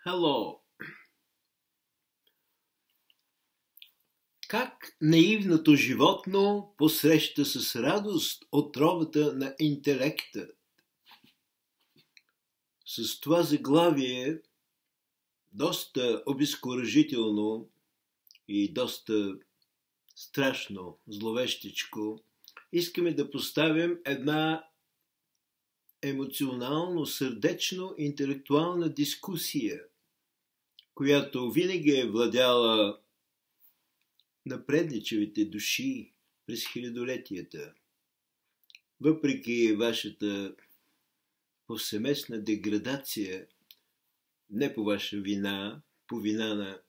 Hello! Как наивното животно посреща с радост отровата на интелекта? С това заглавие, доста обезкуражително и доста страшно, зловещичко, искаме да поставим една емоционално, сърдечно, интелектуална дискусия, която винаги е владяла напредничевите души през хилядолетията. Въпреки вашата повсеместна деградация, не по ваша вина, по вина на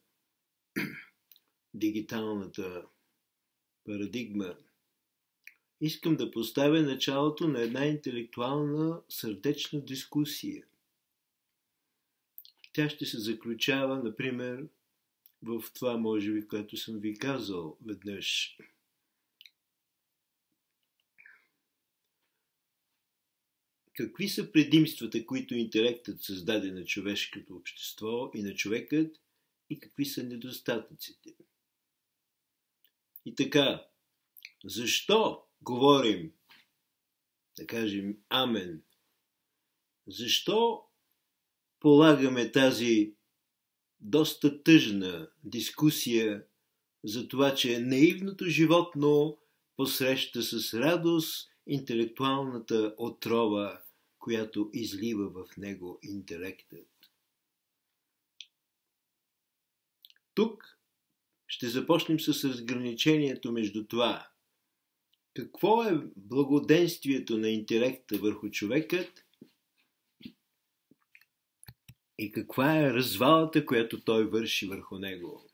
дигиталната парадигма, искам да поставя началото на една интелектуална, сърдечна дискусия. Тя ще се заключава, например, в това, може би, което съм ви казал веднъж. Какви са предимствата, които интелектът създаде на човешкото общество и на човекът, и какви са недостатъците? И така, защо говорим, да кажем, амен? Защо полагаме тази доста тъжна дискусия за това, че наивното животно посреща с радост интелектуалната отрова, която излива в него интелектът? Тук ще започнем с разграничението между това. Какво е благоденствието на интелекта върху човекът и каква е развалата, която той върши върху него?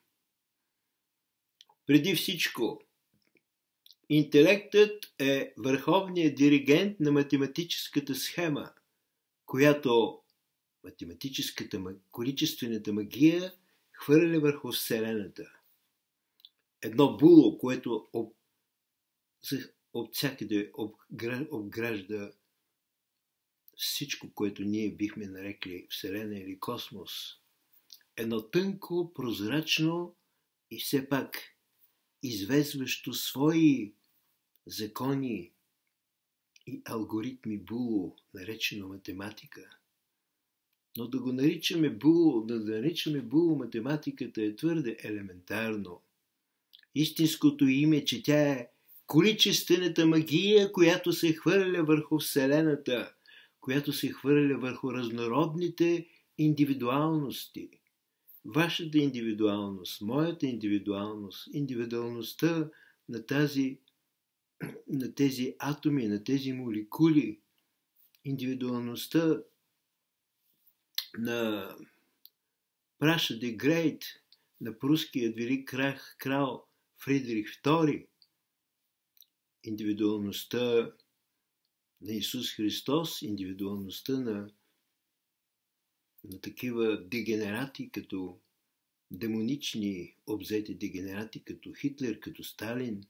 Преди всичко, интелектът е върховният диригент на математическата схема, която количествената магия хвърля върху Вселената. Едно було, което от всякъде обгражда всичко, което ние бихме нарекли Вселена или космос. Едно тънко, прозрачно и все пак извезващо свои закони и алгоритми було, наречено математика. Но да го наричаме було, да наричаме було математиката е твърде елементарно. Истинското име, че тя е количествената магия, която се хвърля върху Вселената, която се хвърля върху разнородните индивидуалности. Вашата индивидуалност, моята индивидуалност, индивидуалността на тези атоми, на тези молекули, индивидуалността на Праша де Грейт, на пруският велик крал Фридрих II, индивидуалността на Исус Христос, индивидуалността на такива дегенерати, като демонични обзети дегенерати, като Хитлер, като Сталин.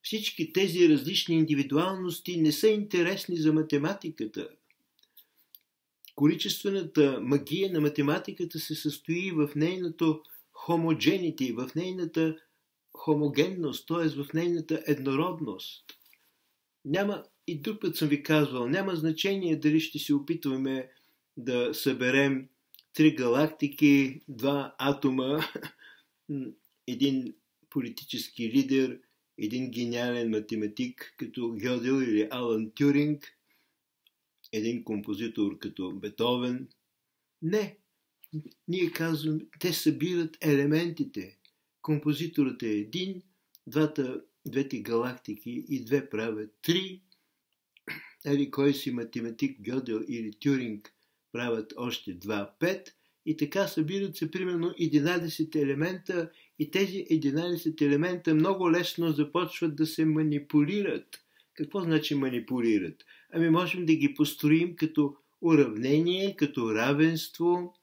Всички тези различни индивидуалности не са интересни за математиката. Количествената магия на математиката се състои в нейното homogeneity, в нейната хомогенност, т.е. в нейната еднородност. Няма, и друг път съм ви казвал, няма значение дали ще се опитваме да съберем 3 галактики, 2 атома, един политически лидер, един гениален математик като Гьодел или Алан Тюринг, един композитор като Бетовен. Не, ние казваме, те събират елементите. Композиторът е един, двете галактики и 2 правят 3. Или кой си математик Гьодел или Тюринг правят още 2, 5. И така събират се примерно 11 елемента и тези 11 елемента много лесно започват да се манипулират. Какво значи манипулират? Ами можем да ги построим като уравнение, като равенство,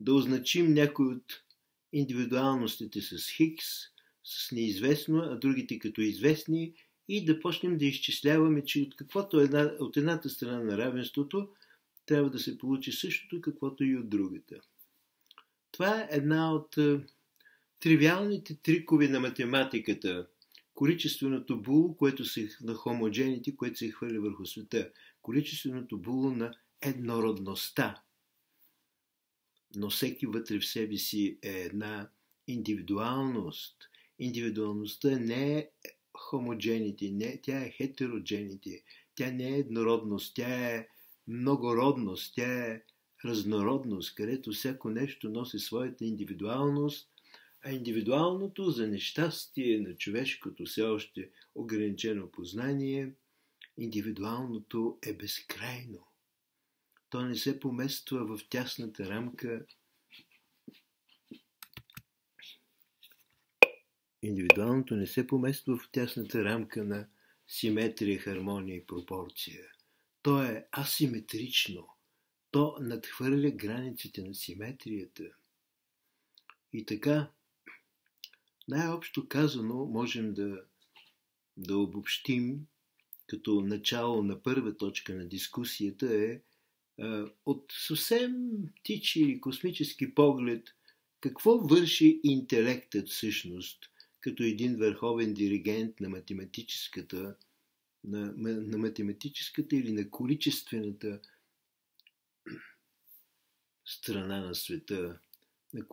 да означим някой от индивидуалностите с Хикс, с неизвестно, а другите като известни и да почнем да изчисляваме, че от каквото от едната страна на равенството трябва да се получи същото, каквото и от другата. Това е една от тривиалните трикове на математиката. Количественото було, което се на хомогените, което се хвърля върху света. Количественото було на еднородността. Но всеки вътре в себе си е една индивидуалност. Индивидуалността не е хомогените, не, тя е хетерогените. Тя не е еднородност, тя е многородност, тя е разнородност, където всяко нещо носи своята индивидуалност, а индивидуалното за нещастие на човешкото все още ограничено познание, индивидуалното е безкрайно. То не се помества в тясната рамка. Индивидуалното не се помества в тясната рамка на симетрия, хармония и пропорция. То е асиметрично. То надхвърля границите на симетрията. И така, най-общо казано, можем да обобщим, като начало на първа точка на дискусията е от съвсем птичи или космически поглед, какво върши интелектът всъщност, като един върховен диригент на математическата, на математическата или на количествената страна на света, на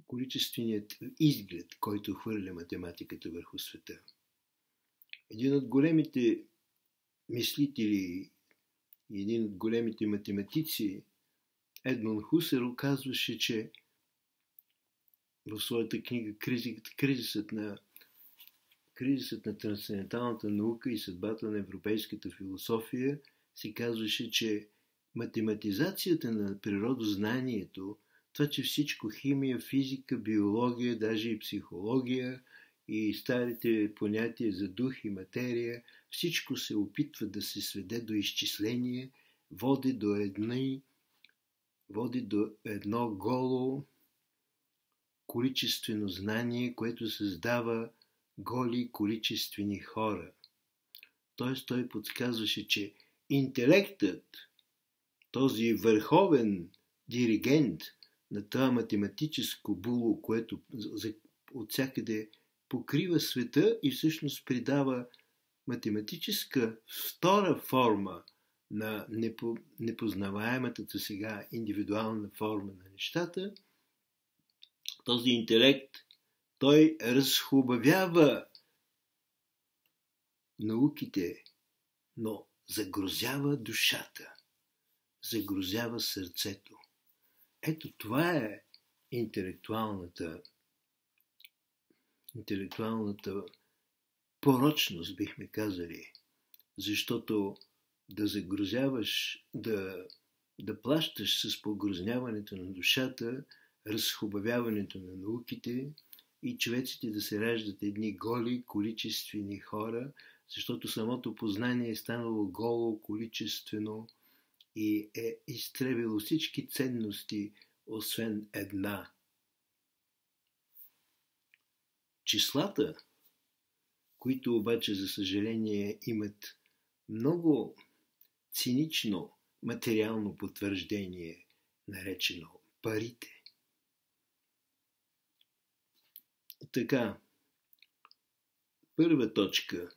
количественият изглед, който хвърля математиката върху света. Един от големите мислители и един от големите математици, Едмунд Хусерл, казваше, че в своята книга Кризисът на трансценденталната наука и съдбата на европейската философия се казваше, че математизацията на природознанието, това, че всичко химия, физика, биология, даже и психология и старите понятия за дух и материя, всичко се опитва да се сведе до изчисление, води до едно голо количествено знание, което създава голи количествени хора. Тоест той подсказваше, че интелектът, този върховен диригент на това математическо було, което от всякъде покрива света и всъщност придава математическа втора форма на непознаваемата сега индивидуална форма на нещата, този интелект, той разхубавява науките, но загрозява душата, загрозява сърцето. Ето това е интелектуалната порочност, бихме казали, защото да загрозяваш, да плащаш с погрозняването на душата, разхубавяването на науките и човеците да се раждат едни голи, количествени хора, защото самото познание е станало голо, количествено и е изтребило всички ценности, освен една. Числата, които обаче, за съжаление, имат много цинично материално потвърждение, наречено парите. Така, първа точка.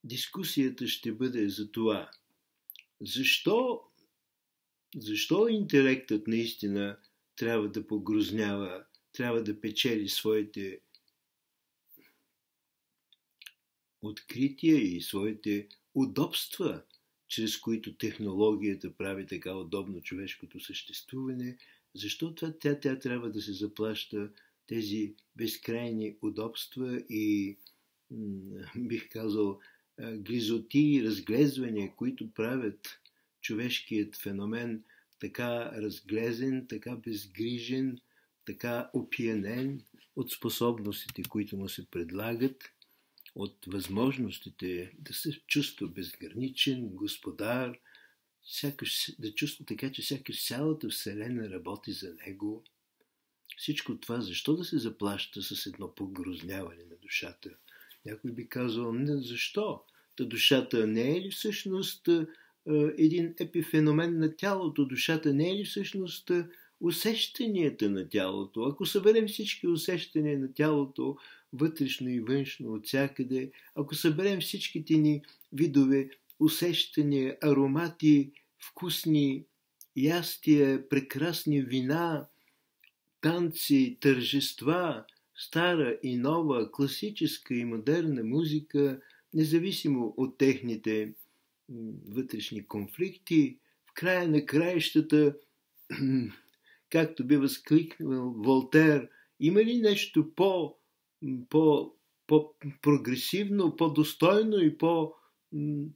Дискусията ще бъде за това. Защо интелектът наистина трябва да погрознява, трябва да печели своите открития и своите удобства, чрез които технологията прави така удобно човешкото съществуване, защо тя трябва да се заплаща тези безкрайни удобства и, бих казал, гризоти и разглезвания, които правят човешкият феномен така разглезен, така безгрижен, така опиянен от способностите, които му се предлагат, от възможностите да се чувства безграничен, господар, да чувства така, че сякаш цялата Вселена работи за него. Всичко това, защо да се заплаща с едно погрозняване на душата? Някой би казал, защо? Та душата не е ли всъщност един епифеномен на тялото. Душата не е ли всъщност усещанията на тялото? Ако съберем всички усещания на тялото, вътрешно и външно, от всякъде, ако съберем всичките ни видове усещания, аромати, вкусни ястия, прекрасни вина, танци, тържества, стара и нова, класическа и модерна музика, независимо от техните вътрешни конфликти, в края на краищата, както би възкликнал Волтер, има ли нещо по-прогресивно, по-достойно и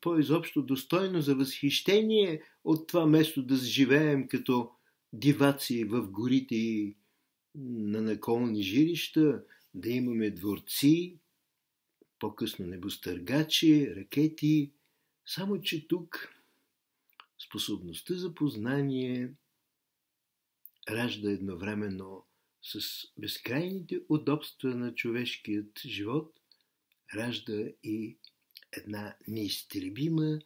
по-изобщо достойно за възхищение от това место да живеем като диваци в горите и на наколни жилища, да имаме дворци, по-късно небостъргачи, ракети, само че тук способността за познание ражда едновременно с безкрайните удобства на човешкият живот, ражда и една неизтребима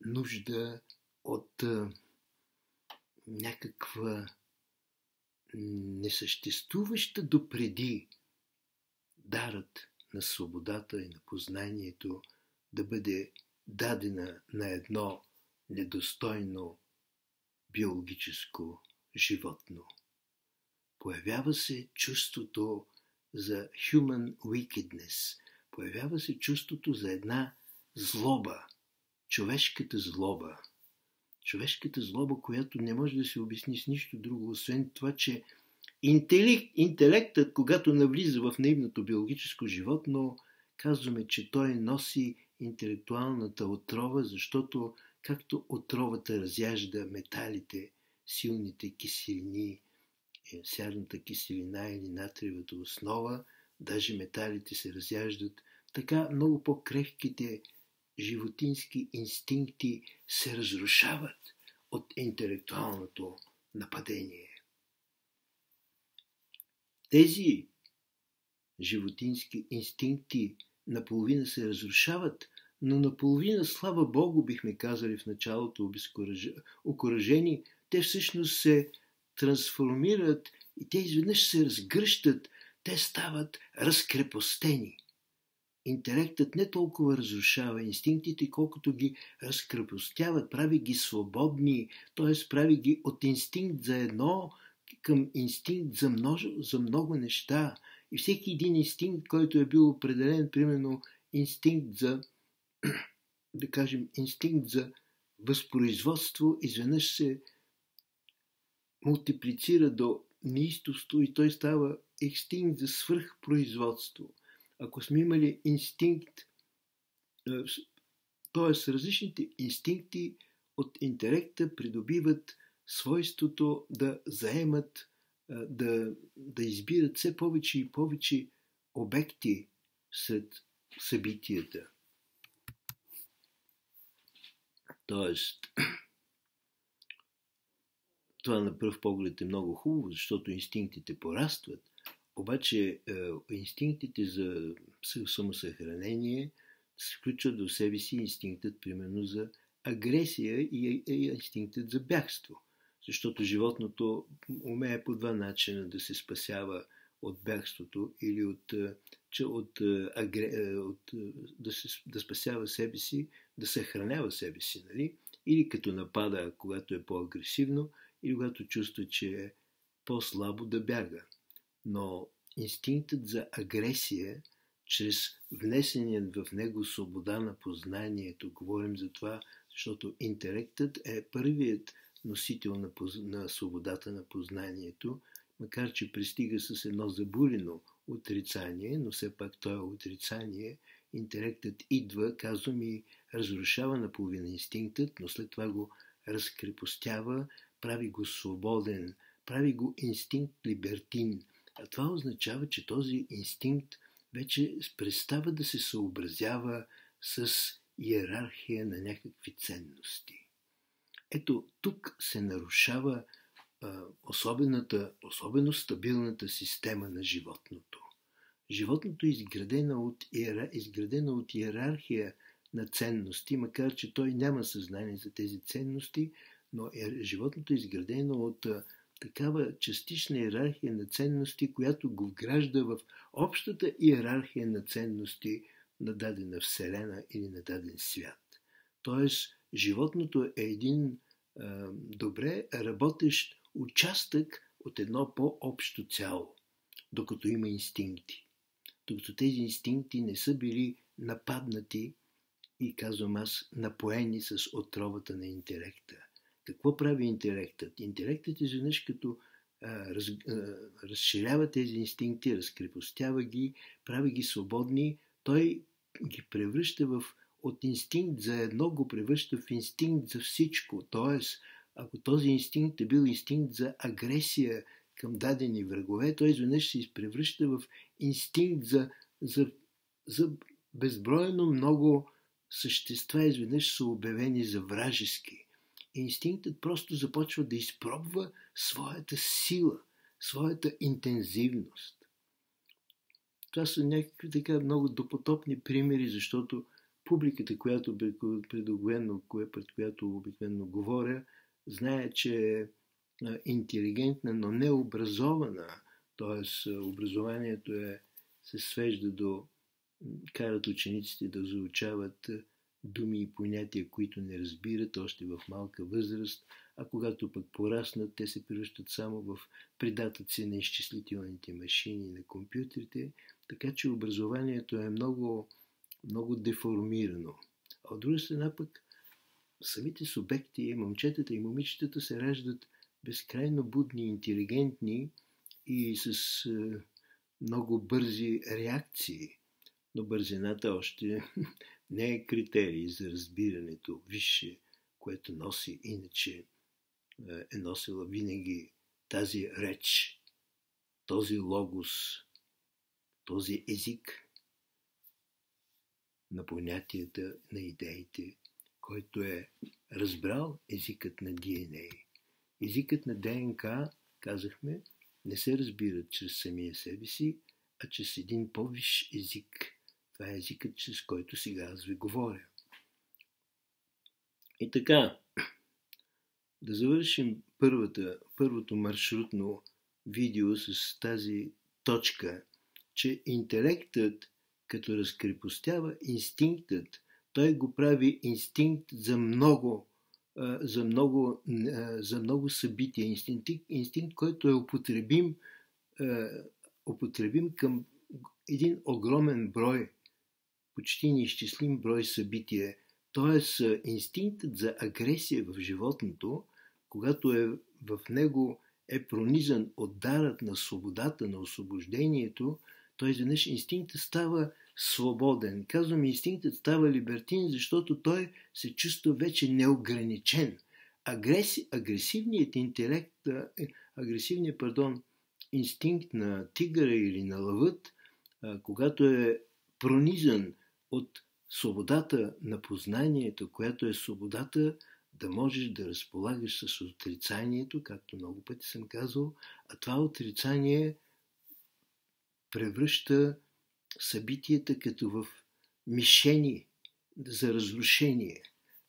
нужда от някаква несъществуваща допреди дарът на свободата и на познанието да бъде дадена на едно недостойно биологическо животно. Появява се чувството за human wickedness, появява се чувството за една злоба, човешката злоба. Човешката злоба, която не може да се обясни с нищо друго, освен това, че интелектът, когато навлиза в наивното биологическо животно, казваме, че той носи интелектуалната отрова, защото както отровата разяжда металите, силните киселини, сярната киселина или натриевата основа, даже металите се разяждат, така много по-крехките животински инстинкти се разрушават от интелектуалното нападение. Тези животински инстинкти наполовина се разрушават, но наполовина, слава Богу, бихме казали в началото, окуражени, те всъщност се трансформират и те изведнъж се разгръщат, те стават разкрепостени. Интелектът не толкова разрушава инстинктите, колкото ги разкрепостяват, прави ги свободни, т.е. прави ги от инстинкт за едно към инстинкт за много неща. И всеки един инстинкт, който е бил определен, примерно инстинкт за, да кажем, инстинкт за възпроизводство, изведнъж се мултиплицира до неистовство и той става инстинкт за свръхпроизводство. Ако сме имали инстинкт, т.е. различните инстинкти от интелекта придобиват свойството да заемат, да избират все повече и повече обекти сред събитията. Тоест, това на пръв поглед е много хубаво, защото инстинктите порастват, обаче инстинктите за самосъхранение се включват до себе си инстинктът, примерно, за агресия и инстинктът за бягство. Защото животното умее по два начина да се спасява от бягството или да спасява себе си, да съхранява себе си, нали? Или като напада, когато е по-агресивно, или когато чувства, че е по-слабо, да бяга. Но инстинктът за агресия, чрез внесеният в него свобода на познанието, говорим за това, защото интелектът е първият носител на свободата на познанието, макар че пристига с едно забулено отрицание, но все пак то е отрицание. Интелектът идва, казвам, и разрушава наполовина инстинктът, но след това го разкрепостява, прави го свободен, прави го инстинкт либертин. А това означава, че този инстинкт вече престава да се съобразява с иерархия на някакви ценности. Ето тук се нарушава особено стабилната система на животното. Животното е изградено от иерархия, на ценности, макар че той няма съзнание за тези ценности, но животното е изградено от такава частична иерархия на ценности, която го вгражда в общата иерархия на ценности на дадена вселена или на даден свят. Тоест, животното е един добре работещ участък от едно по-общо цяло, докато има инстинкти. Докато тези инстинкти не са били нападнати и, казвам аз, напоени с отровата на интелекта. Какво прави интелектът? Интелектът изведнъж като разширява тези инстинкти, разкрепостява ги, прави ги свободни, той ги превръща от инстинкт за едно, го превръща в инстинкт за всичко. Тоест, ако този инстинкт е бил инстинкт за агресия към дадени врагове, той изведнъж се превръща в инстинкт за безбройно много същества, изведнъж са обявени за вражески. Инстинктът просто започва да изпробва своята сила, своята интензивност. Това са някакви така много допотопни примери, защото публиката, пред която обикновено говоря, знае, че е интелигентна, но не образована. Т.е. образованието се свежда до карат учениците да заучават думи и понятия, които не разбират още в малка възраст, а когато пък пораснат, те се превръщат само в придатъци на изчислителните машини, на компютрите, така че образованието е много, много деформирано. А от друга страна пък самите субекти, момчетата и момичетата се раждат безкрайно будни, интелигентни и с много бързи реакции. Но бързината още не е критерий за разбирането висше, което носи, иначе е носила винаги тази реч, този логос, този език на понятията, на идеите, който е разбрал езикът на ДНА. Езикът на ДНК, казахме, не се разбира чрез самия себе си, а чрез един по-висш език. Това е езикът, чрез който сега аз ви говоря. И така, да завършим първото маршрутно видео с тази точка, че интелектът, като разкрепостява инстинктът, той го прави инстинкт за много събития. Инстинкт, който е употребим към един огромен брой, почти неизчислим брой събития. Тоест, инстинктът за агресия в животното, когато в него е пронизан от дарът на свободата, на освобождението, той изведнъж инстинктът става свободен. Казвам, инстинктът става либертин, защото той се чувства вече неограничен. Агресивният инстинкт на тигъра или на лъвът, когато е пронизан от свободата на познанието, която е свободата да можеш да разполагаш с отрицанието, както много пъти съм казал, а това отрицание превръща събитията като в мишени за разрушение.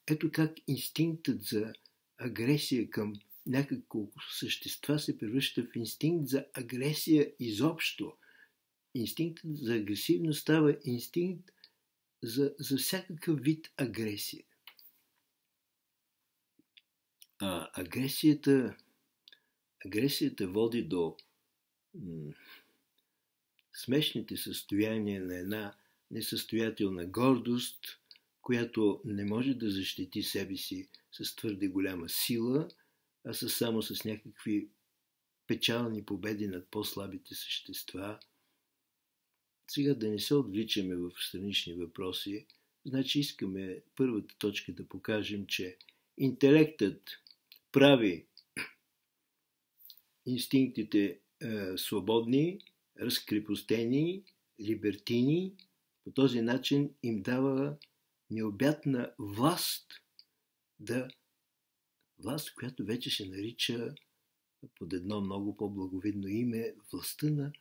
Ето как инстинктът за агресия към някакво същества се превръща в инстинкт за агресия изобщо. Инстинктът за агресивност става инстинкт за всякакъв вид агресия. Агресията води до смешните състояния на една несъстоятелна гордост, която не може да защити себе си с твърде голяма сила, а само с някакви печални победи над по-слабите същества. Сега да не се отвличаме в странични въпроси, значи искаме първата точка да покажем, че интелектът прави инстинктите свободни, разкрепостени, либертини, по този начин им дава необятна власт, власт, която вече се нарича под едно много по-благовидно име властта на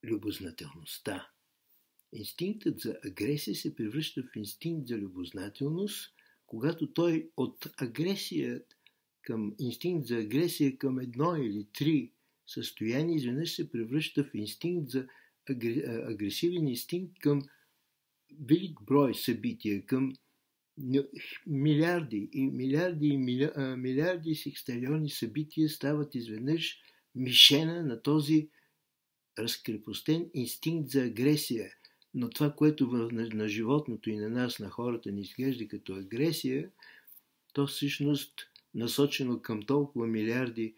любознателността. Инстинктът за агресия се превръща в инстинкт за любознателност, когато той от агресия към инстинкт за агресия към 1 или 3 състояния изведнъж се превръща в инстинкт за агресивен инстинкт към велик брой събития, към милиарди и секстилиони събития стават изведнъж мишена на този разкрепостен инстинкт за агресия. Но това, което на животното и на нас, на хората, ни изглежда като агресия, то всъщност насочено към толкова милиарди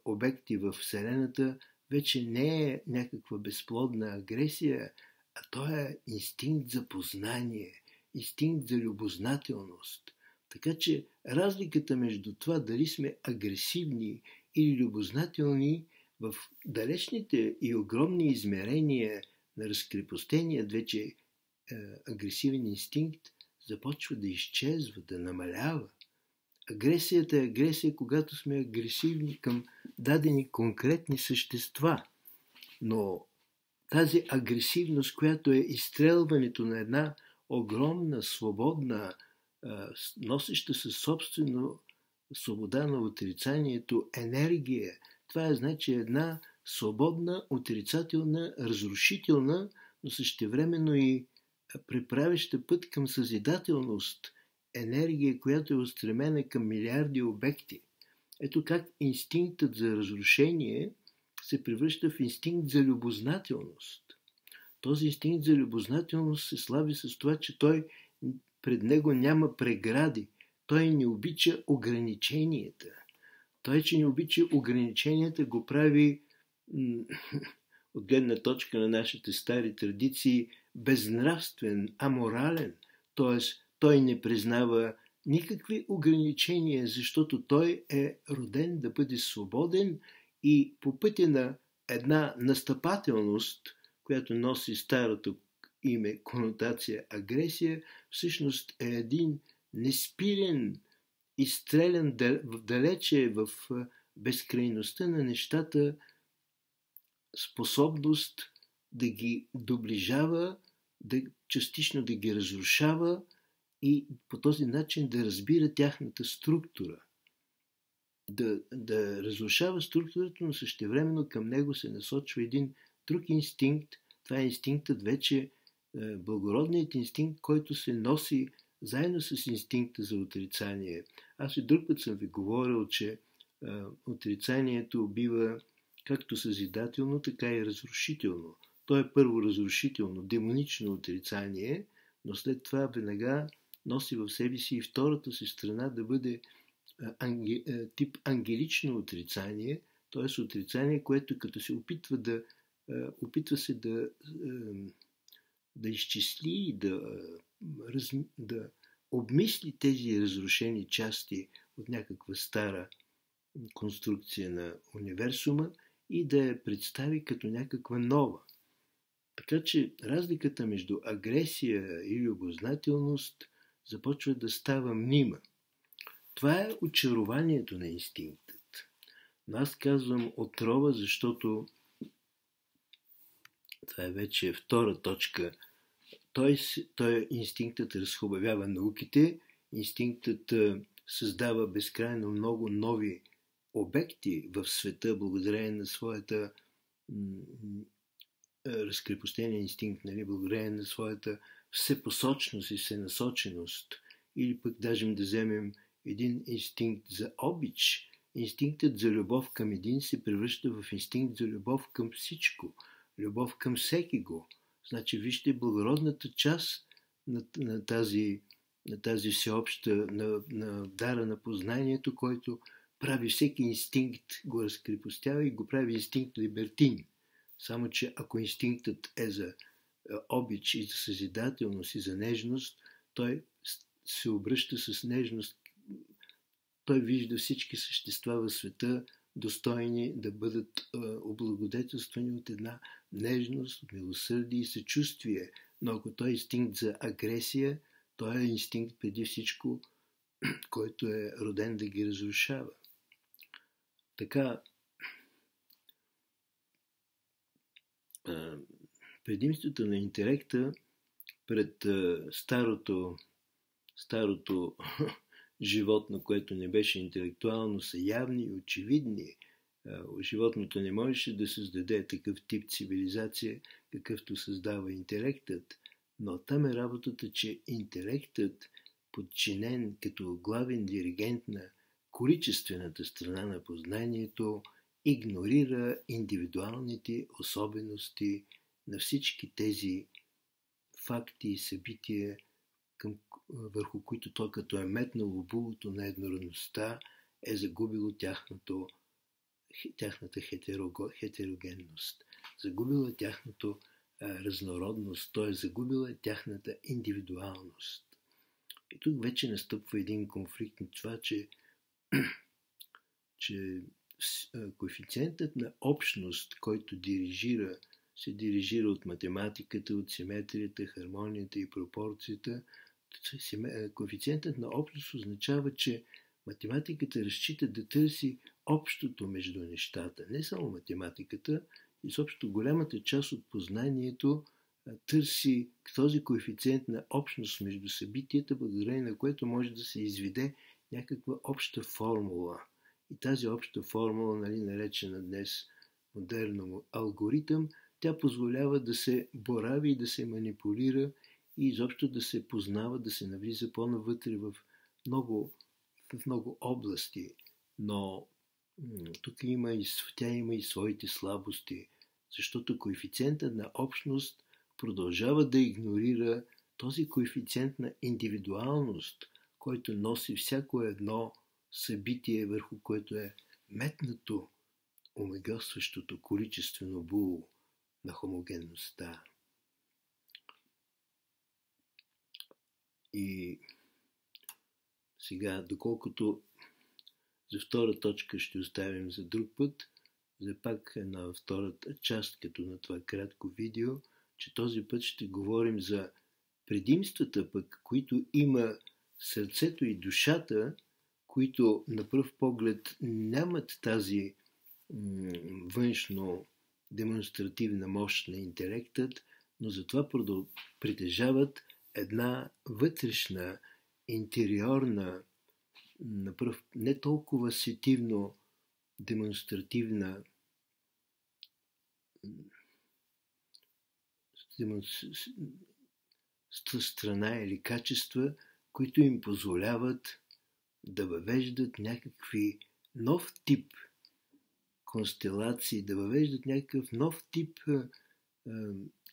обекти в Вселената, вече не е някаква безплодна агресия, а то е инстинкт за познание, инстинкт за любознателност. Така че разликата между това дали сме агресивни или любознателни в далечните и огромни измерения на разкрепостеният вече агресивен инстинкт започва да изчезва, да намалява. Агресията е агресия, когато сме агресивни към дадени конкретни същества. Но тази агресивност, която е изстрелването на една огромна, свободна, носеща със собствено свобода на отрицанието енергия, това е значи една свободна, отрицателна, разрушителна, но същевременно и преправяща път към съзидателност, енергия, която е устремена към милиарди обекти. Ето как инстинктът за разрушение се превръща в инстинкт за любознателност. Този инстинкт за любознателност се слави с това, че пред него няма прегради. Той не обича ограниченията. Той, че не обича ограниченията, го прави от гледна точка на нашите стари традиции безнравствен, аморален. Т.е. той не признава никакви ограничения, защото той е роден да бъде свободен и по пътя на една настъпателност, която носи старото име конотация агресия, всъщност е един неспирен, изстрелян далече в безкрайността на нещата способност да ги доближава, частично да ги разрушава и по този начин да разбира тяхната структура. Да разрушава структурата, но същевременно към него се насочва един друг инстинкт. Това е инстинктът вече, благородният инстинкт, който се носи заедно с инстинкта за отрицание. Аз и друг път съм ви говорил, че отрицанието бива както съзидателно, така и разрушително. То е първо разрушително, демонично отрицание, но след това веднага носи в себе си и втората си страна да бъде тип ангелично отрицание, т.е. отрицание, което като се опитва се да изчисли, да обмисли тези разрушени части от някаква стара конструкция на универсума и да я представи като някаква нова. Така че разликата между агресия и любознателност започва да става мнима. Това е очарованието на инстинктът. Но аз казвам отрова, защото това е вече втора точка. Той инстинктът разхубавява науките, инстинктът създава безкрайно много нови обекти в света, благодарение на своята разкрепостения инстинкт, благодарение на своята всепосочност и всенасоченост. Или пък даже да вземем един инстинкт за обич. Инстинктът за любов към един се превръща в инстинкт за любов към всичко, любов към всеки го. Значи, вижте благородната част на тази всеобща, на дара на познанието, който прави всеки инстинкт, го разкрепостява и го прави инстинкт либертин. Само, че ако инстинктът е за обич и за съзидателност и за нежност, той се обръща с нежност. Той вижда всички същества в света достойни да бъдат облагодетелствани от една нежност, от милосърдие и съчувствие. Но ако той е инстинкт за агресия, той е инстинкт преди всичко, който е роден да ги разрушава. Така, предимствата на интелекта пред старото животно, което не беше интелектуално, са явни и очевидни. Животното не можеше да създаде такъв тип цивилизация, какъвто създава интелектът. Но там е работата, че интелектът, подчинен като главен диригент на количествената страна на познанието, игнорира индивидуалните особености на всички тези факти и събития, върху които той, като е метнало булото на еднородността, е загубило тяхната хетерогенност, загубила тяхната разнородност, т.е. загубила тяхната индивидуалност. И тук вече настъпва един конфликт на това, че коефициентът на общност, който се дирижира от математиката, от симетрията, хармонията и пропорцията. Коефициентът на общност означава, че математиката разчита да търси общото между нещата. Не само математиката, изобщо голямата част от познанието търси този коефициент на общност между събитията, благодарение на което може да се изведе някаква обща формула. И тази обща формула, наречена днес модерно алгоритъм, тя позволява да се борави и да се манипулира и изобщо да се познава, да се навлиза по-навътре в много области. Но тук тя има и своите слабости, защото коефициентът на общност продължава да игнорира този коефициент на индивидуалност, който носи всяко едно събитие, върху което е метнато омагьосващото количествено було на хомогенността. И сега, доколкото за втора точка ще оставим за друг път, за пак на втората част, като на това кратко видео, че този път ще говорим за предимствата пък, които има сърцето и душата, които на пръв поглед нямат тази външно демонстративна мощ на интелектът, но затова притежават една вътрешна, интериорна, напров, не толкова сетивно демонстративна страна или качества, които им позволяват да въвеждат някакви нов тип констелации, да въвеждат някакъв нов тип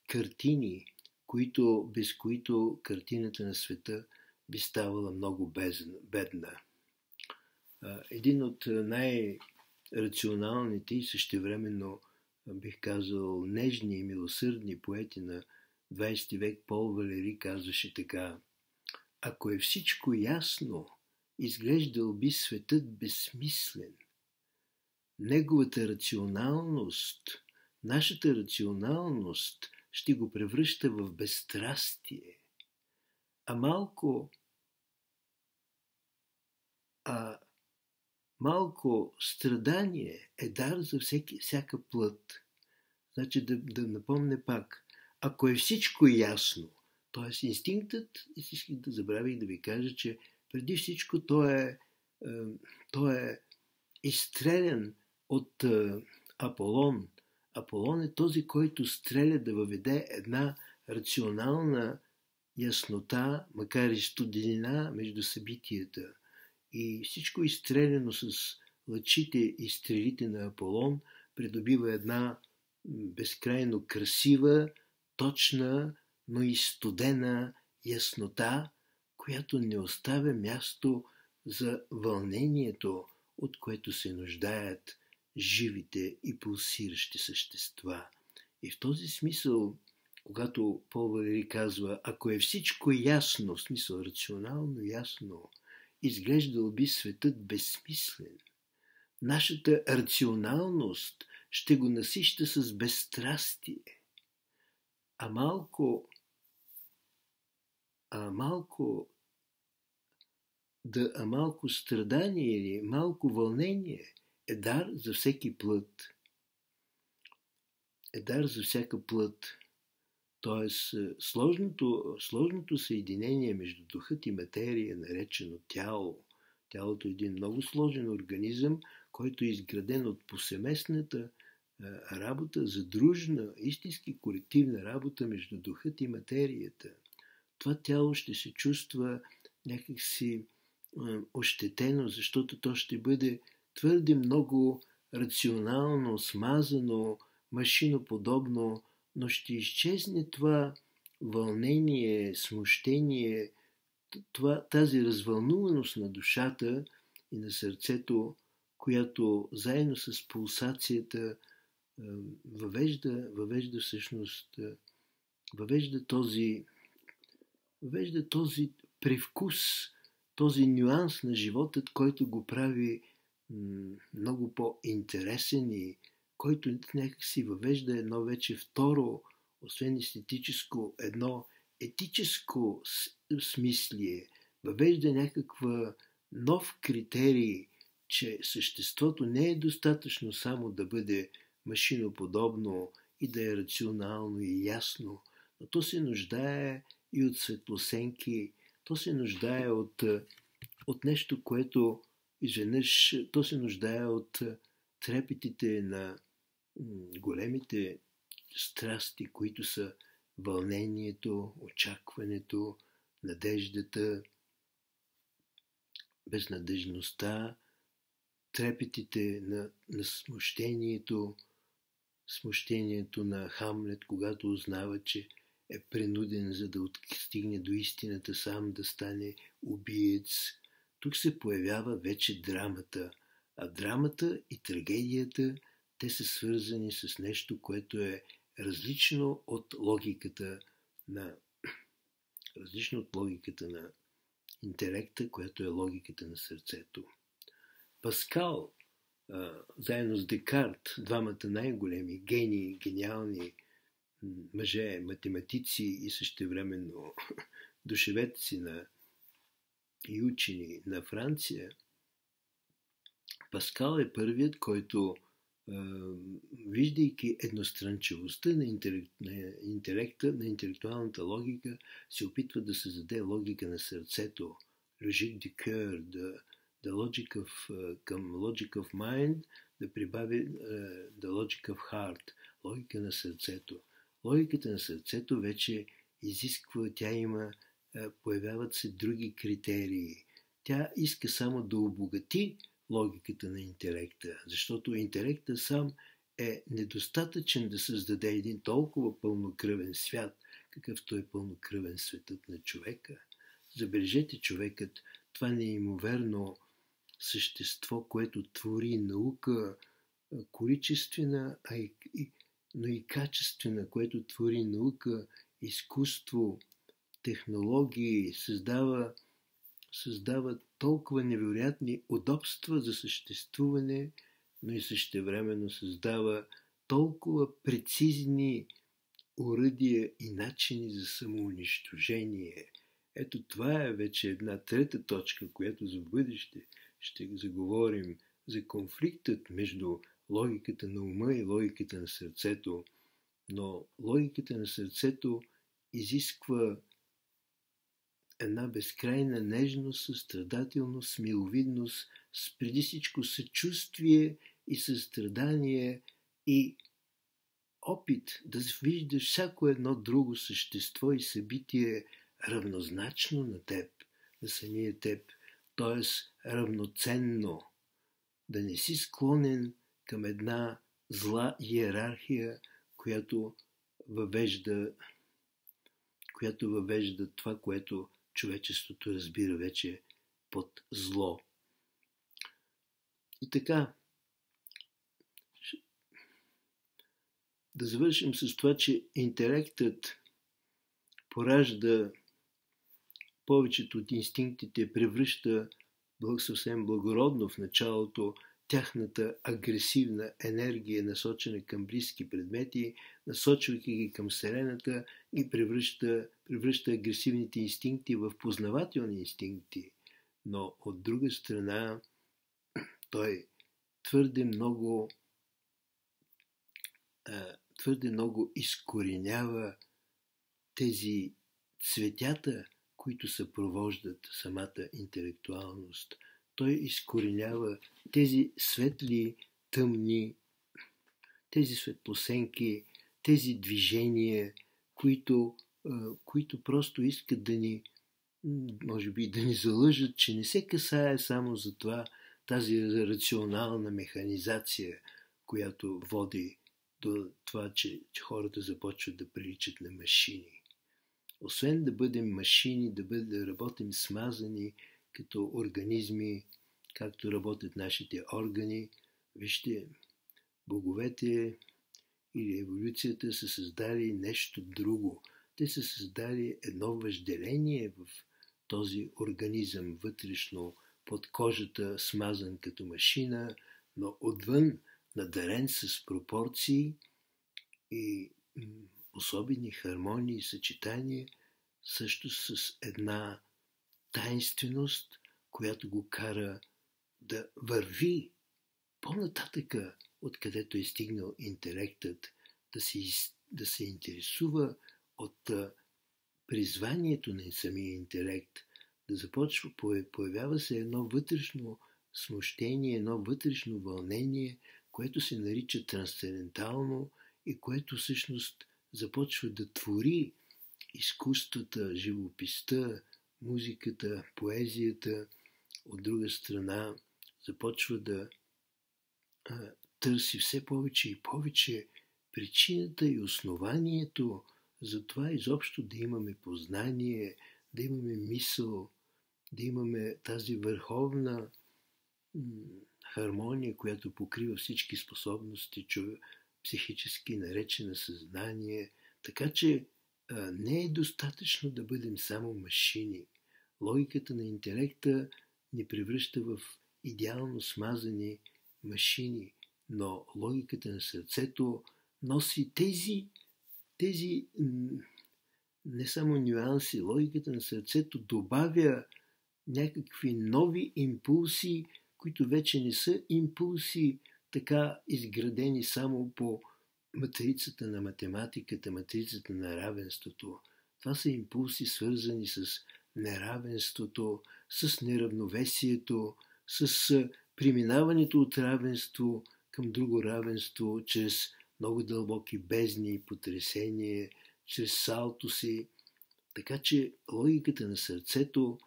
картини, без които картината на света би ставала много бедна. Един от най-рационалните и същевременно, бих казал, нежни и милосърдни поети на 20 век Пол Валери казваше така: ако е всичко ясно, изглеждал би светът безсмислен. Неговата рационалност, нашата рационалност ще го превръща в безстрастие. Малко страдание е дар за всяка плът. Значи да напомня пак, ако е всичко ясно, т.е. инстинктът, искам да забравих да ви кажа, че преди всичко той е изстрелян от Аполон. Аполон е този, който стреля да въведе една рационална яснота, макар и студенина между събитията. И всичко изстреляно с лъчите и стрелите на Аполон придобива една безкрайно красива, точна, но и студена яснота, която не оставя място за вълнението, от което се нуждаят живите и пулсиращи същества. И в този смисъл, когато Пол Валери казва, ако е всичко ясно, в смисъл рационално ясно, изглеждал би светът безсмислен, нашата рационалност ще го насища с безстрастие, а малко страдание или малко вълнение е дар за всеки плът. Е дар за всяка плът. Тоест, сложното съединение между духът и материя, наречено тяло. Тялото е един много сложен организъм, който е изграден от повсеместната работа, задружна, истински колективна работа между духът и материята. Това тяло ще се чувства някакси ощетено, защото то ще бъде твърде много рационално, смазано, машиноподобно, но ще изчезне това вълнение, смущение, тази развълнуваност на душата и на сърцето, която заедно с пулсацията въвежда всъщност, въвежда този привкус, този нюанс на живота, който го прави много по-интересен и който някак си въвежда едно вече второ, освен естетическо, едно етическо смислие, въвежда някаква нов критерий, че съществото не е достатъчно само да бъде машиноподобно и да е рационално и ясно, но то се нуждае и от светлосенки, то се нуждае от нещо, което изведнъж, то се нуждае от трепетите на големите страсти, които са вълнението, очакването, надеждата, безнадежността, трепетите на смущението на Хамлет, когато узнава, че е принуден, за да стигне до истината, сам да стане убиец. Тук се появява вече драмата, а драмата и трагедията, те са свързани с нещо, което е различно от логиката на интелекта, което е логиката на сърцето. Паскал, заедно с Декарт, двамата най-големи гении, гениални мъже, математици и същевременно душеведци и учени на Франция, Паскал е първият, който, виждайки едностранчивостта на интелекта, на интелектуалната логика, се опитва да създаде логика на сърцето, logique du cœur, към logic of mind, да прибави the logic of heart, логика на сърцето. Логиката на сърцето вече изисква, появяват се други критерии. Тя иска само да обогати логиката на интелекта, защото интелектът сам е недостатъчен да създаде един толкова пълнокръвен свят, какъвто е пълнокръвен светът на човека. Забележете, човекът, това неимоверно същество, което твори наука, количествена, но и качествена, което твори наука, изкуство, технологии, създава толкова невероятни удобства за съществуване, но и същевременно създава толкова прецизни оръдия и начини за самоунищожение. Ето това е вече една трета точка, която за бъдеще ще заговорим за конфликтът между логиката на ума и логиката на сърцето. Но логиката на сърцето изисква една безкрайна нежност, състрадателност, миловидност, с преди всичко съчувствие и състрадание и опит да виждаш всяко едно друго същество и събитие равнозначно на теб, на самия теб, т.е. равноценно, да не си склонен към една зла иерархия, която въвежда това, което човечеството разбира вече под зло. И така, да завършим с това, че интелектът поражда повечето от инстинктите, превръща съвсем благородно в началото тяхната агресивна енергия, насочена към близки предмети, насочвайки ги към Вселената, и превръща агресивните инстинкти в познавателни инстинкти. Но от друга страна, той твърде много изкоренява тези цветята, които съпровождат самата интелектуалност. Той изкоренява тези светли, тъмни, тези светлосенки, тези движения, които просто искат да ни, може би, да ни залъжат, че не се касае само за това, тази рационална механизация, която води до това, че хората започват да приличат на машини. Освен да бъдем машини, да работим смазани като организми, както работят нашите органи, вижте, боговете или еволюцията са създали нещо друго. Те са създали едно въжделение в този организъм вътрешно, под кожата, смазан като машина, но отвън надарен с пропорции и особени хармонии и съчетания, също с една таинственост, която го кара да върви по-нататъка, откъдето е стигнал интелектът, да се интересува от призванието на самия интелект, да започва, появява се едно вътрешно смущение, едно вътрешно вълнение, което се нарича трансцендентално и което всъщност започва да твори изкуствата, живописта, музиката, поезията. От друга страна започва да търси все повече и повече причината и основанието за това изобщо да имаме познание, да имаме мисъл, да имаме тази върховна хармония, която покрива всички способности, психически наречена съзнание. Така че не е достатъчно да бъдем само машини. Логиката на интелекта ни превръща в идеално смазани машини, но логиката на сърцето носи тези не само нюанси, логиката на сърцето добавя някакви нови импулси, които вече не са импулси така изградени само по матрицата на математиката, матрицата на равенството. Това са импулси, свързани с неравенството, с неравновесието, с преминаването от равенство към друго равенство, чрез много дълбоки бездни и потресение, чрез салтуси. Така че логиката на сърцето,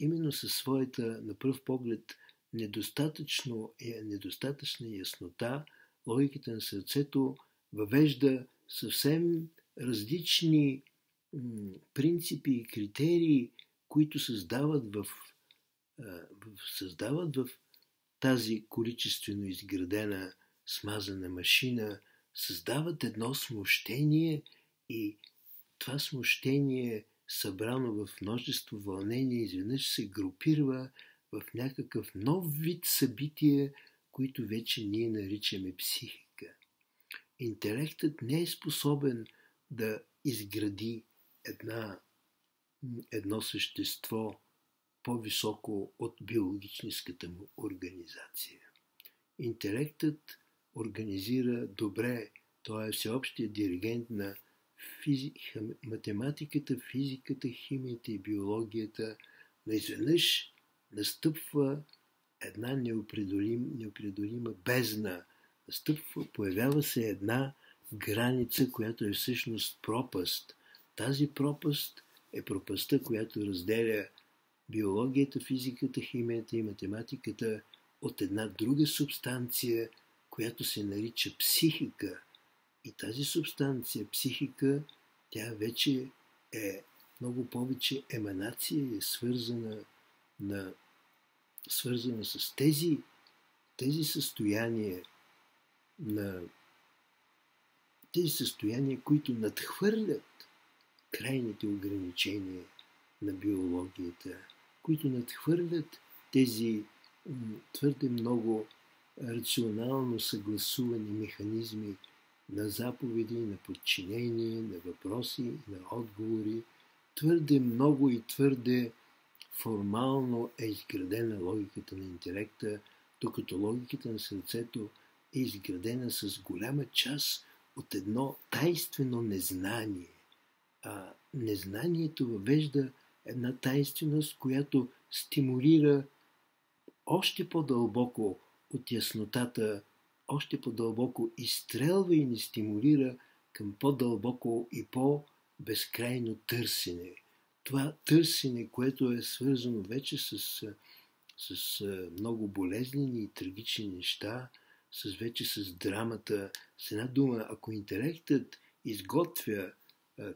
именно със своята, на пръв поглед, недостатъчна яснота, логиката на сърцето въвежда съвсем различни принципи и критерии, които създават в тази количествено изградена смазана машина, създават едно смущение и това смущение, събрано в множество вълнения, изведнъж се групира в някакъв нов вид събития, които вече ние наричаме психика. Интелектът не е способен да изгради едно същество по-високо от биологическата му организация. Интелектът организира добре, той е всеобщия диригент на математиката, физиката, химията и биологията, но изведнъж настъпва една неопределима бездна. Появява се една граница, която е всъщност пропаст. Тази пропаст е пропастта, която разделя биологията, физиката, химията и математиката от една друга субстанция, която се нарича психика. И тази субстанция, психика, тя вече е много повече еманация и е свързана с тези състояния, които надхвърлят крайните ограничения на биологията, които надхвърлят тези твърде много рационално съгласувани механизми на заповеди, на подчинение, на въпроси, на отговори. Твърде много и твърде формално е изградена логиката на интелекта, докато логиката на сърцето е изградена с голяма част от едно тайнствено незнание. Незнанието въвежда една тайнственост, която стимулира още по-дълбоко от яснотата, още по-дълбоко изстрелва и ни стимулира към по-дълбоко и по-безкрайно търсене. Това търсене, което е свързано вече с много болезнени и трагични неща, вече с драмата. С една дума, ако интелектът изготвя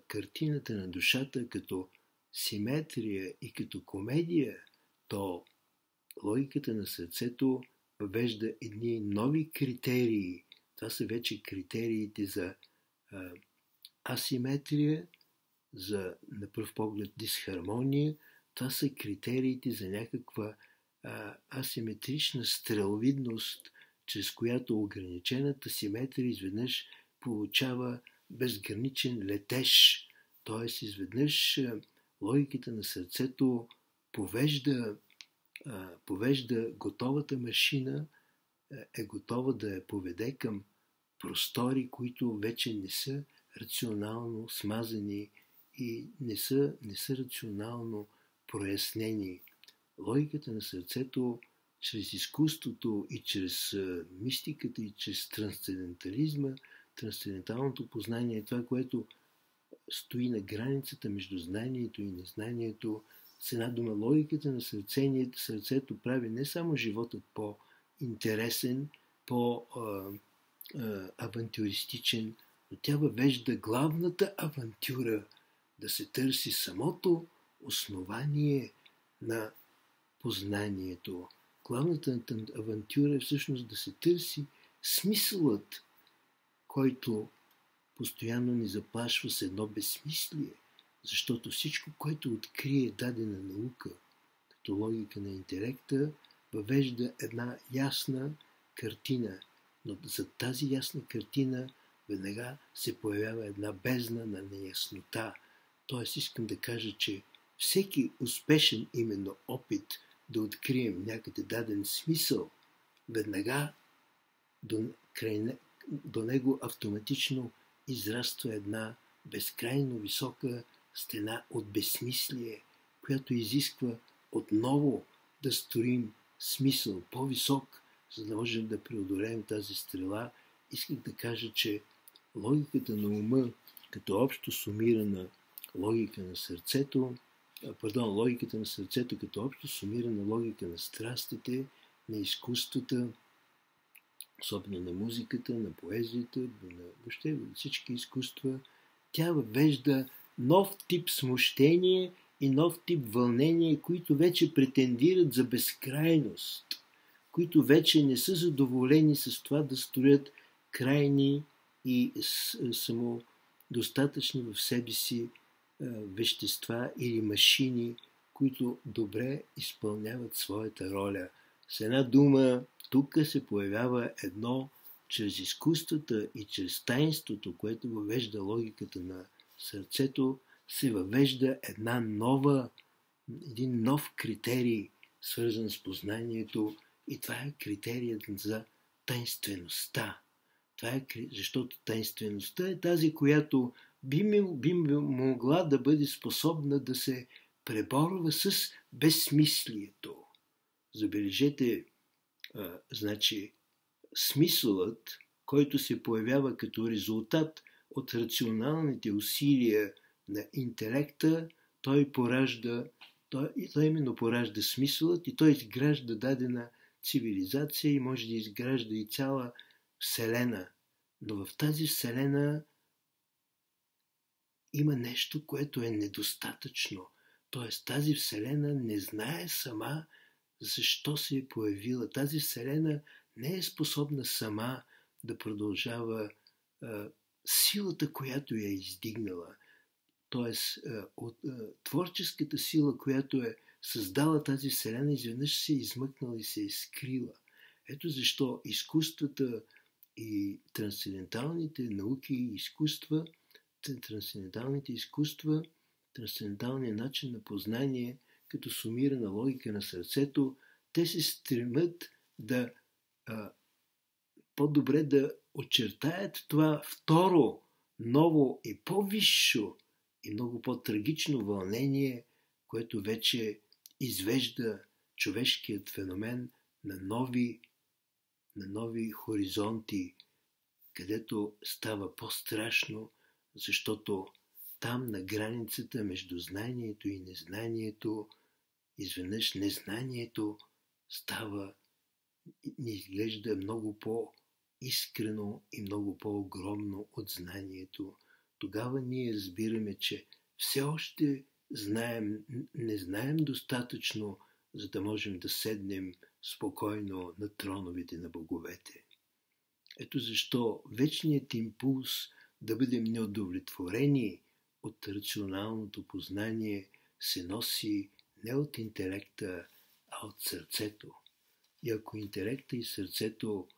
картината на душата като симетрия и като комедия, то логиката на сърцето въвежда едни нови критерии. Това са вече критериите за асиметрия, за на пръв поглед дисхармония. Това са критериите за някаква асиметрична стреловидност, чрез която ограничената симетрия изведнъж получава безграничен летеж. Т.е. изведнъж логиката на сърцето повежда готовата машина, е готова да я поведе към простори, които вече не са рационално смазани и не са рационално прояснени. Логиката на сърцето чрез изкуството и чрез мистиката и чрез трансцендентализма, трансценденталното познание е това, което стои на границата между знанието и незнанието. С една дума, логиката на сърцето прави не само животът по-интересен, по-авантюристичен, но тя въвежда главната авантюра да се търси самото основание на познанието. Главната авантюра е всъщност да се търси смисълът, който постоянно ни заплашва с едно безсмислие, защото всичко, което открие дадена наука, като логика на интелекта, въвежда една ясна картина, но за тази ясна картина веднага се появява една бездна на неяснота. Тоест искам да кажа, че всеки успешен именно опит да открием някъде даден смисъл, веднага до него автоматично израства една безкрайно висока стена от безсмислие, която изисква отново да строим смисъл по-висок, за да можем да преодолеем тази стрела. Исках да кажа, че логиката на ума, като общо сумирана логика на сърцето, логиката на сърцето като общо сумирана логика на страстите, на изкуствата, особено на музиката, на поезията, въобще всички изкуства, тя въвежда нов тип смущение и нов тип вълнение, които вече претендират за безкрайност, които вече не са задоволени с това да строят крайни и самодостатъчни в себе си вещества или машини, които добре изпълняват своята роля. С една дума, тук се появява едно, чрез изкуствата и чрез таинството, което въвежда логиката на сърцето, се въвежда един нов критерий, свързан с познанието, и това е критерият за таинствеността. Защото таинствеността е тази, която би могла да бъде способна да се преборва с безсмислието. Забележете, значи, смисълът, който се появява като резултат от рационалните усилия на интелекта, той именно поражда смисълът и той изгражда дадена цивилизация и може да изгражда и цяла Вселена. Но в тази Вселена има нещо, което е недостатъчно. Тоест тази Вселена не знае сама защо се е появила. Тази Вселена не е способна сама да продължава силата, която я е издигнала. Тоест от творческата сила, която е създала тази Вселена, изведнъж се е измъкнала и се е скрила. Ето защо изкуствата и трансценденталните науки и изкуства, трансценденталният начин на познание, като сумирана логика на сърцето, те се стремят да по-добре да очертаят това второ, ново и по-висше и много по-трагично вълнение, което вече извежда човешкият феномен на нови хоризонти, където става по-страшно, защото там на границата между знанието и незнанието, изведнъж незнанието ни изглежда много по-искрено и много по-огромно от знанието. Тогава ние разбираме, че все още не знаем достатъчно, за да можем да седнем спокойно на троновете на боговете. Ето защо вечният импулс да бъдем неудовлетворени от рационалното познание се носи не от интелекта, а от сърцето. И ако интелекта и сърцето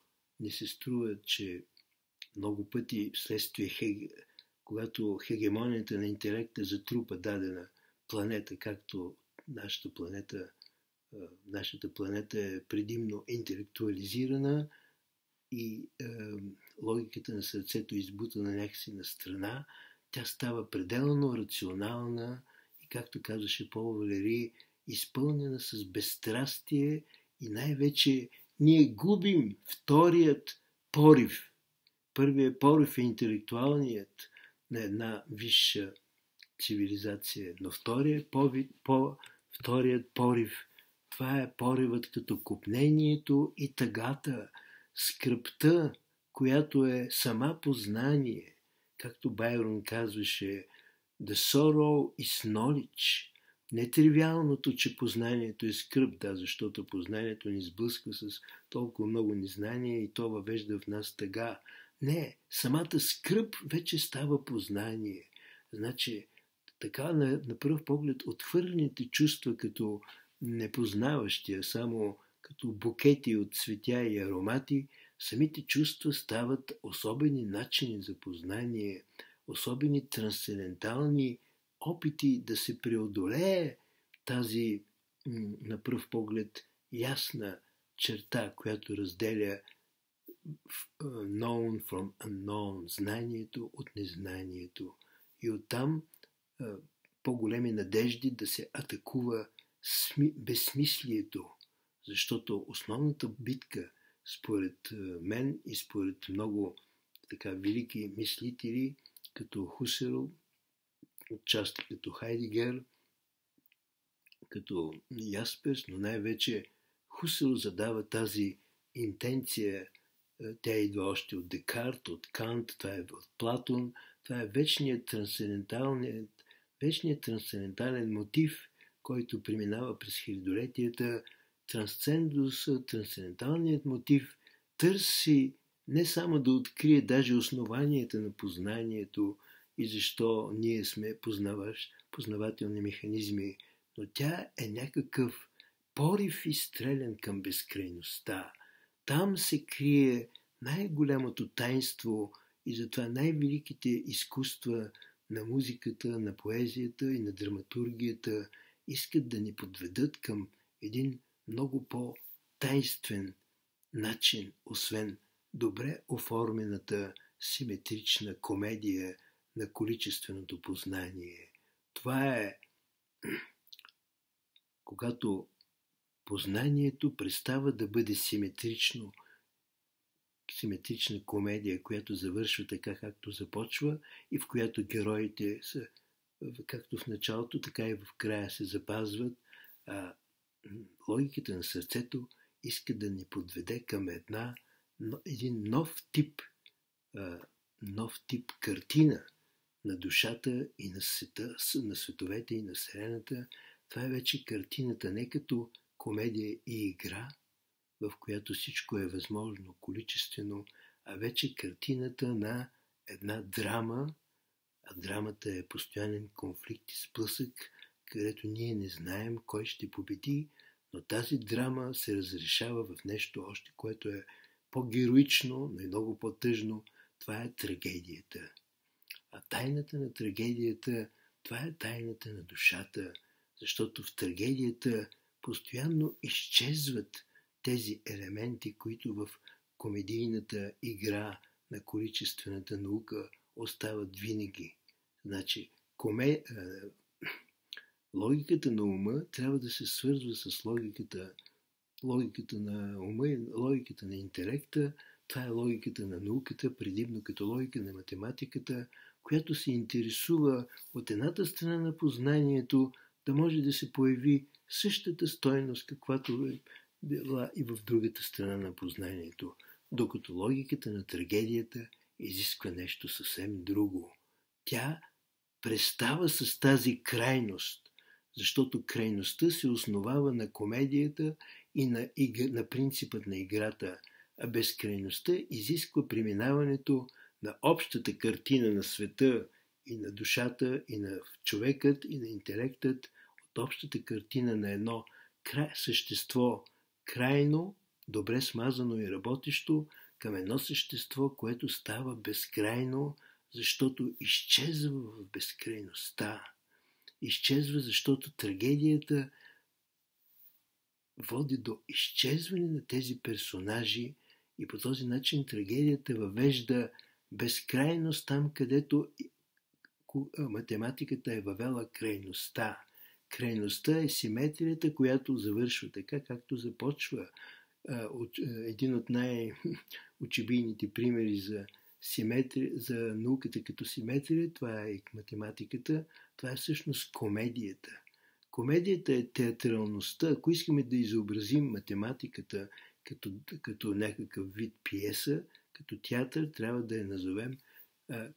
не се струват, че много пъти вследствие когато хегемонията на интелекта затрупа дадена планета, както нашата планета е предимно интелектуализирана и логиката на сърцето избутана някакси на страна, тя става пределно рационална и, както казваше Пол Валери, изпълнена с безстрастие и най-вече ние губим вторият порив. Първият порив е интелектуалният на една висша цивилизация, но вторият порив, това е поривът като копнението и тъгата, скръпта, която е сама познание. Както Байрон казваше, the sorrow is knowledge. Нетривиалното, че познанието е скръп, да, защото познанието ни сблъсква с толкова много незнание и то въвежда в нас тъга. Не, самата скръп вече става познание. Значи, така на пръв поглед отхвърлените чувства като непознаващия, само като букети от цветя и аромати, самите чувства стават особени начини за познание, особени трансцендентални опити да се преодолее тази на пръв поглед ясна черта, която разделя known from unknown, знанието от незнанието. И оттам по-големи надежди да се атакува безсмислието, защото основната битка, според мен и според много така велики мислители, като Хусерл, отчасти като Хайдегер, като Ясперс, но най-вече Хусерл задава тази интенция. Тя идва още от Декарт, от Кант, това е от Платон. Това е вечният трансцендентален мотив, който преминава през хилядолетията. Трансценденталният мотив търси не само да открие даже основанията на познанието и защо ние сме познавателни механизми, но тя е някакъв порив изстрелян към безкрайността. Там се крие най-голямото таинство и затова най-великите изкуства на музиката, на поезията и на драматургията искат да ни подведат към един много по-тайнствен начин, освен добре оформената симетрична комедия на количественото познание. Това е когато познанието престава да бъде симетрична комедия, която завършва така, както започва и в която героите са както в началото, така и в края се запазват. Логиката на сърцето иска да ни подведе към един нов тип картина на душата и на света, на световете и на Вселената. Това е вече картината не като комедия и игра, в която всичко е възможно, количествено, а вече картината на една драма, а драмата е постоянен конфликт и сблъсък, където ние не знаем кой ще победи, но тази драма се разрешава в нещо още, което е по-героично, но и много по-тъжно. Това е трагедията. А тайната на трагедията, това е тайната на душата, защото в трагедията постоянно изчезват тези елементи, които в комедийната игра на количествената наука остават винаги. Значи, логиката на ума трябва да се свързва с логиката на ума и логиката на интелекта. Това е логиката на науката, предимно като логика на математиката, която се интересува от едната страна на познанието да може да се появи същата стойност, каквато е била и в другата страна на познанието, докато логиката на трагедията изисква нещо съвсем друго. Тя престава с тази крайност, защото крайността се основава на комедията и на принципът на играта, а безкрайността изисква преминаването на общата картина на света и на душата, и на човекът, и на интелектът, от общата картина на едно същество крайно, добре смазано и работещо, към едно същество, което става безкрайно, защото изчезва в безкрайността. Изчезва, защото трагедията води до изчезване на тези персонажи и по този начин трагедията въвежда безкрайност там, където математиката е въвела крайността. Крайността е симетрията, която завършва така, както започва. Един от най-очебийните примери за науката като симетрия, това е математиката, това е всъщност комедията. Комедията е театралността. Ако искаме да изобразим математиката като някакъв вид пиеса, като театър, трябва да я назовем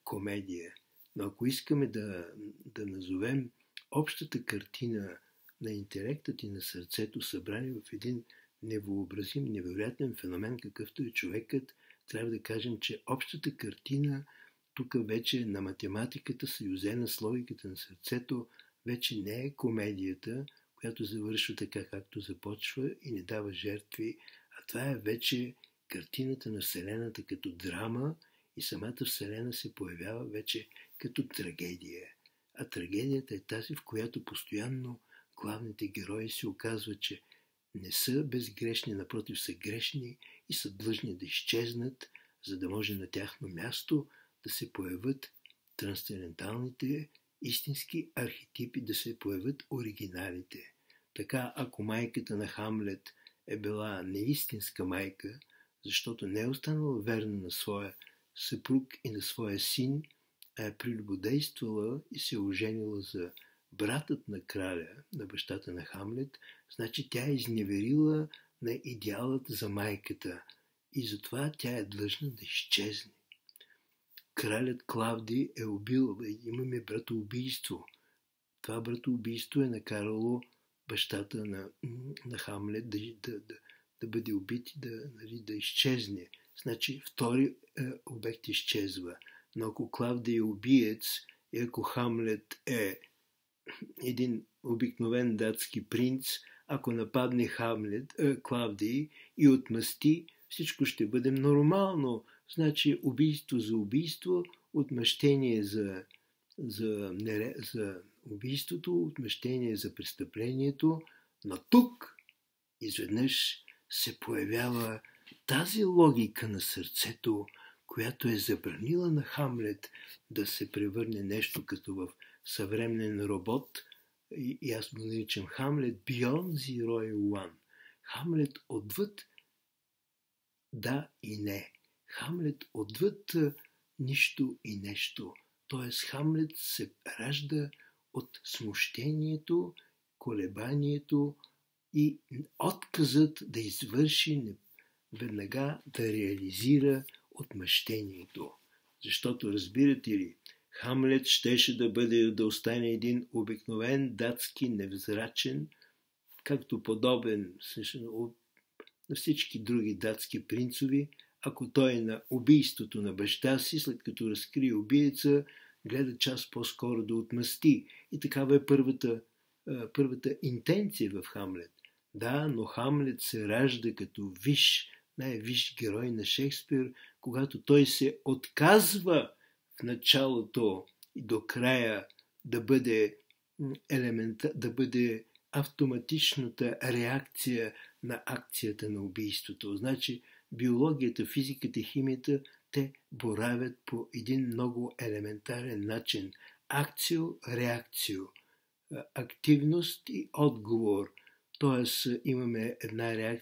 комедия. Но ако искаме да назовем общата картина на интелектът и на сърцето, събрани в един невообразим, невероятен феномен, какъвто е човекът, трябва да кажем, че общата картина тук вече на математиката, съюзена с логиката на сърцето, вече не е комедията, която завършва така, както започва и не дава жертви, а това е вече картината на Вселената като драма и самата Вселена се появява вече като трагедия. А трагедията е тази, в която постоянно главните герои се оказват, че не са безгрешни, напротив са грешни и са длъжни да изчезнат, за да може на тяхно място да се появят трансценденталните истински архетипи, да се появят оригиналите. Така, ако майката на Хамлет е била неистинска майка, защото не е останала верна на своя съпруг и на своя син, а е прелюбодействала и се е оженила за братът на краля, на бащата на Хамлет, значи тя е изневерила на идеалът за майката и затова тя е длъжна да изчезне. Кралят Клавдий е убил, имаме братоубийство. Това братоубийство е накарало бащата на Хамлет да бъде убит и да изчезне. Значи втори обект изчезва. Но ако Клавдий е убиец и ако Хамлет е един обикновен датски принц, ако нападне Клавдий и отмъсти, всичко ще бъде нормално. Значи убийство за убийство, отмъщение за убийството, отмъщение за престъплението, но тук изведнъж се появява тази логика на сърцето, която е забранила на Хамлет да се превърне нещо като в съвременен робот, и аз го наричам Хамлет Beyond Zero and One. Хамлет отвъд да и не. Хамлет отвъд нищо и нещо. Тоест Хамлет се ражда от смущението, колебанието и отказът да извърши веднага да реализира отмъщението. Защото, разбирате ли, Хамлет щеше да остане един обикновен датски невзрачен, както подобен на всички други датски принцови, ако той е на убийството на баща си, след като разкрие убиеца, гледа час по-скоро да отмъсти. И такава е първата интенция в Хамлет. Да, но Хамлет се ражда като най-висш герой на Шекспир, когато той се отказва в началото и до края да бъде автоматичната реакция на акцията на убийството. Значи биологията, физиката, химията, те боравят по един много елементарен начин, акцио-реакцио, активност и отговор. Тоест имаме една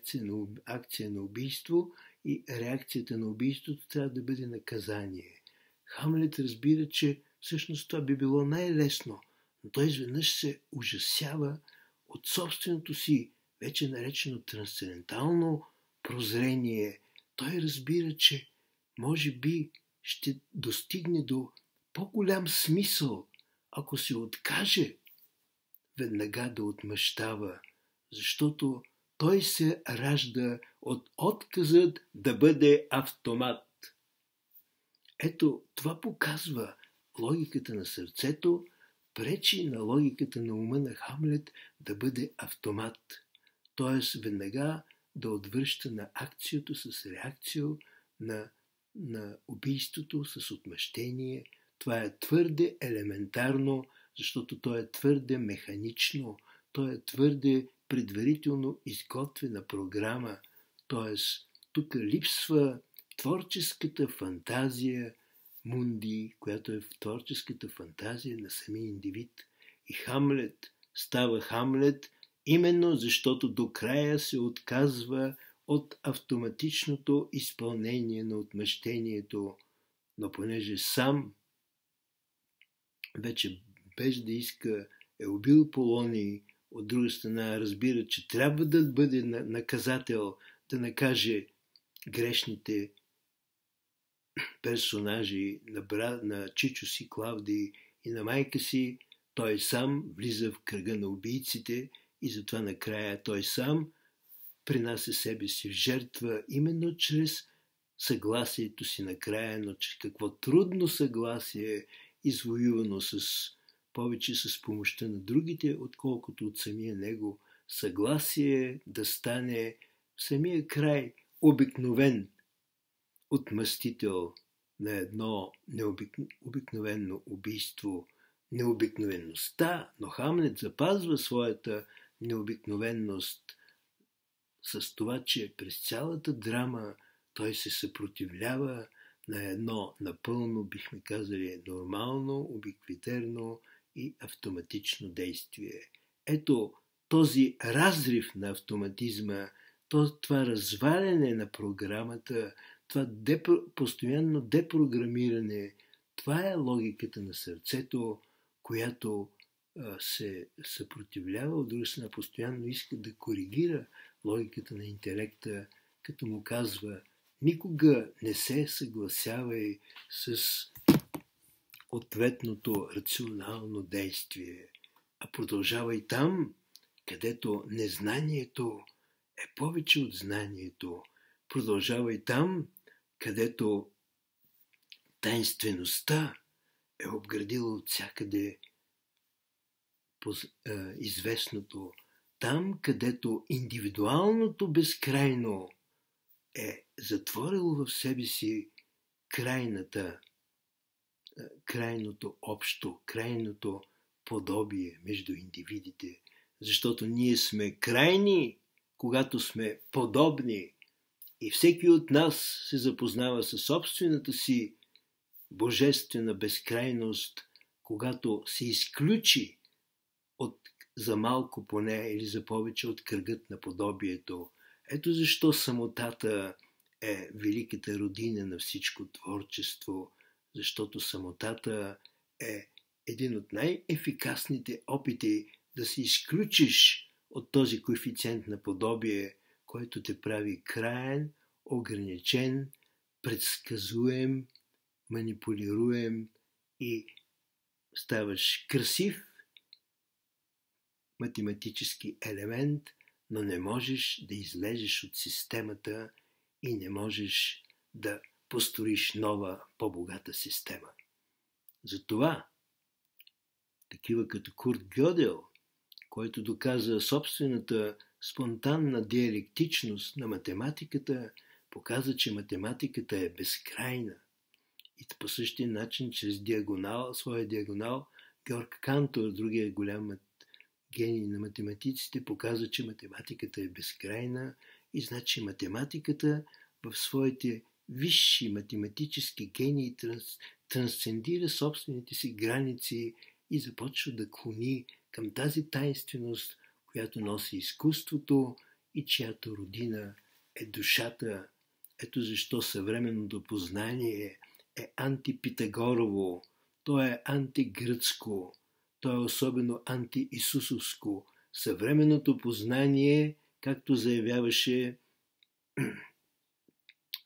акция на убийство и реакцията на убийството трябва да бъде наказание. Хамлет разбира, че всъщност това би било най-лесно, но той изведнъж се ужасява от собственото си, вече наречено трансцендентално прозрение. Той разбира, че може би ще достигне до по-голям смисъл, ако се откаже веднага да отмъщава, защото той се ражда от отказът да бъде автомат. Ето, това показва логиката на сърцето, пречи на логиката на ума на Хамлет да бъде автомат, т.е. веднага да отвръща на акцията с реакцио, на убийството с отмъщение. Това е твърде елементарно, защото то е твърде механично, то е твърде предварително изготвена програма, т.е. тук липсва творческата фантазия Мунди, която е творческата фантазия на самия индивид. И Хамлет става Хамлет именно защото до края се отказва от автоматичното изпълнение на отмъщението, но понеже сам вече без да иска е убил Полоний, от друга страна разбира, че трябва да бъде наказател, да грешните персонажи на Чичо си Клавдий и на майка си, той сам влиза в кръга на убийците и затова накрая той сам принася себе си в жертва именно чрез съгласието си накрая, но че какво трудно съгласие, извоювано повече с помощта на другите, отколкото от самия него, съгласие да стане в самия край обикновен отмъстител на едно обикновено убийство. Необикновеността, но Хамлет запазва своята необикновенност с това, че през цялата драма той се съпротивлява на едно напълно, бихме казали, нормално, убиквитерно и автоматично действие. Ето този разрив на автоматизма, това разваляне на програмата, това постоянно депрограмиране, това е логиката на сърцето, която се съпротивлява, от друга страна постоянно иска да коригира логиката на интелекта, като му казва: никога не се съгласявай с ответното рационално действие, а продължавай там, където незнанието е повече от знанието. Продължавай там, където таинствеността е обградила от всякъде известното. Там, където индивидуалното безкрайно е затворило в себе си крайното общо, крайното подобие между индивидите. Защото ние сме крайни, когато сме подобни. И всеки от нас се запознава със собствената си божествена безкрайност, когато се изключи за малко поне или за повече от кръгът на подобието. Ето защо самотата е великата родина на всичко творчество, защото самотата е един от най-ефикасните опити да се изключиш от този коефициент на подобие, който те прави краен, ограничен, предсказуем, манипулируем и ставаш красив математически елемент, но не можеш да излезеш от системата и не можеш да построиш нова, по-богата система. Затова такива като Курт Гьодел, който доказа собствената спонтанна диалектичност на математиката, показа, че математиката е безкрайна. И по същия начин, чрез своя диагонал, Георг Кантор, другия голям гений на математиците, показа, че математиката е безкрайна и значи математиката в своите висши математически гений трансцендира собствените си граници и започва да клони към тази тайнственост, която носи изкуството и чиято родина е душата. Ето защо съвременното познание е антипитагорово, то е антигръцко, то е особено антиисусовско. Съвременното познание, както заявяваше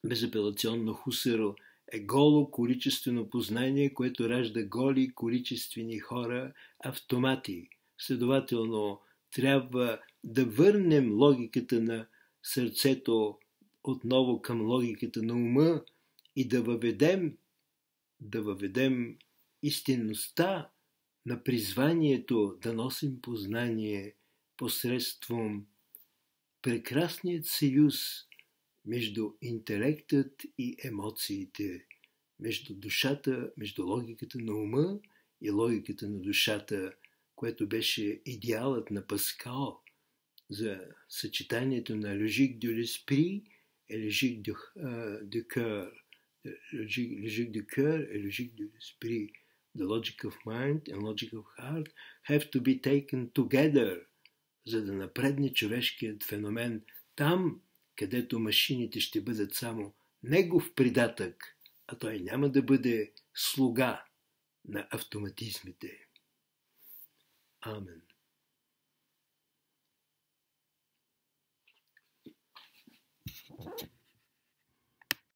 безапелационно Хусерл, е голо количествено познание, което ражда голи количествени хора, автомати. Следователно, трябва да върнем логиката на сърцето отново към логиката на ума и да въведем истинността на призванието да носим познание посредством прекрасният съюз между интелектът и емоциите, между душата, между логиката на ума и логиката на душата, което беше идеалът на Паскал за съчетанието на logique de l'esprit et logique du cœur. Logique du cœur et logique de l'esprit. The logic of mind and logic of heart have to be taken together, за да напредне човешкият феномен там, където машините ще бъдат само негов придатък, а той няма да бъде слуга на автоматизмите. Амен.